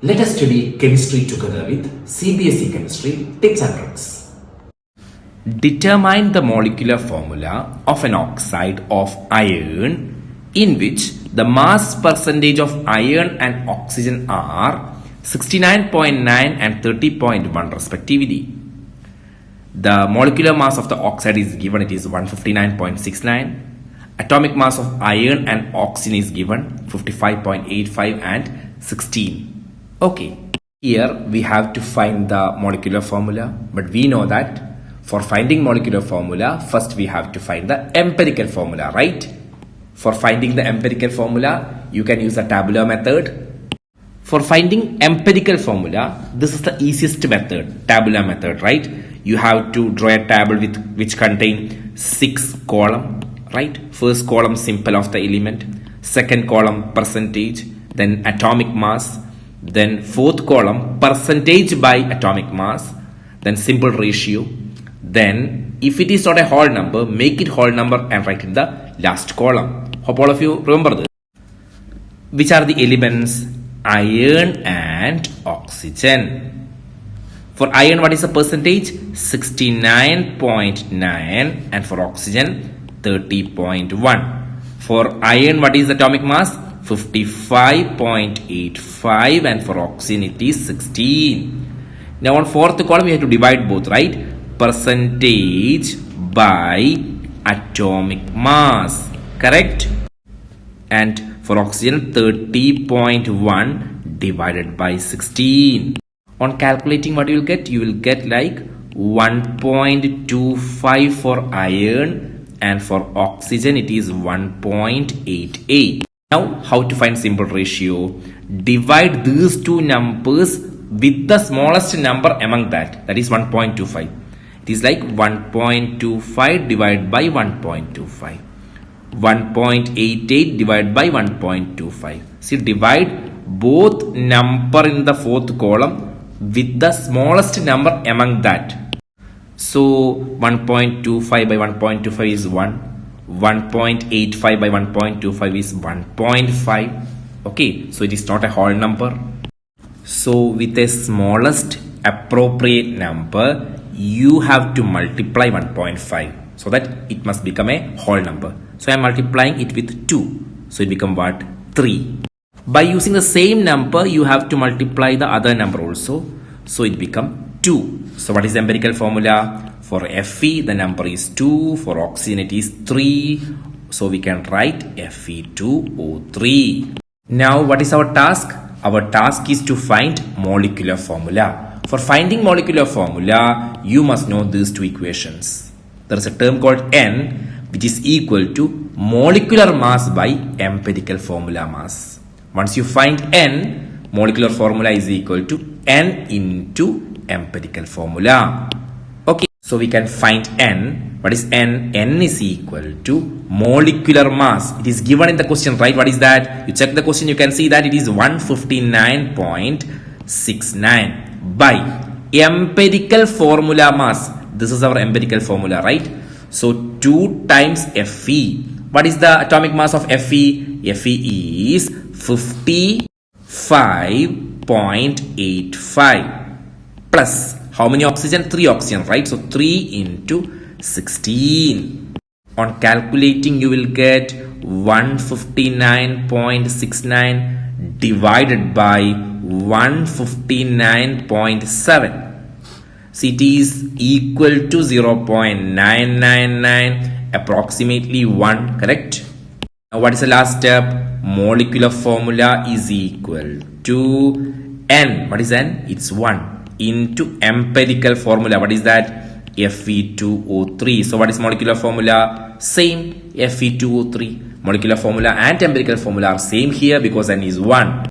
Let us study chemistry together with CBSE Chemistry tips and tricks. Determine the molecular formula of an oxide of iron in which the mass percentage of iron and oxygen are 69.9 and 30.1 respectively. The molecular mass of the oxide is given, it is 159.69. Atomic mass of iron and oxygen is given 55.85 and 16. Okay, here we have to find the molecular formula, but we know that for finding molecular formula, first we have to find the empirical formula, right? For finding the empirical formula, you can use the tabular method. For finding empirical formula, this is the easiest method, tabular method, right? You have to draw a table which contain 6 columns, right? First column simple of the element, second column percentage, then atomic mass, then fourth column percentage by atomic mass, then simple ratio. Then if it is not a whole number, make it whole number and write in the last column. Hope all of you remember this. Which are the elements? Iron and oxygen. For iron, what is the percentage? 69.9, and for oxygen 30.1. For iron, what is the atomic mass? 55.85, and for oxygen it is 16. Now on fourth column we have to divide both, right? Percentage by atomic mass, correct? And for oxygen 30.1 divided by 16. On calculating, what you will get? You will get like 1.25 for iron, and for oxygen it is 1.88. Now, how to find simple ratio? Divide these two numbers with the smallest number among that is 1.25. It is like 1.25 divided by 1.25. 1.88 divided by 1.25. See, divide both number in the fourth column with the smallest number among that. So, 1.25 by 1.25 is 1. 1.85 by 1.25 is 1.5. Okay, so it is not a whole number. So with a smallest appropriate number, you have to multiply 1.5 so that it must become a whole number. So I am multiplying it with 2. So it becomes what? 3. By using the same number, you have to multiply the other number also. So it becomes 2. So what is the empirical formula? For Fe, the number is 2. For oxygen, it is 3. So we can write Fe2O3. Now, what is our task? Our task is to find molecular formula. For finding molecular formula, you must know these two equations. There is a term called N, which is equal to molecular mass by empirical formula mass. Once you find N, molecular formula is equal to N into empirical formula. Okay, so we can find N. What is N? N is equal to molecular mass. It is given in the question, right? What is that? You check the question, you can see that it is 159.69 by empirical formula mass. This is our empirical formula, right? So 2 times Fe. What is the atomic mass of Fe? Fe is 55.85 plus how many oxygen? 3 oxygen, right? So 3 into 16. On calculating, you will get 159.69 divided by 159.7. So it is equal to 0.999, approximately 1, correct? Now what is the last step? Molecular formula is equal to N. What is N? It's 1 into empirical formula. What is that? Fe2O3. So what is molecular formula? Same, Fe2O3. Molecular formula and empirical formula are same here because N is 1.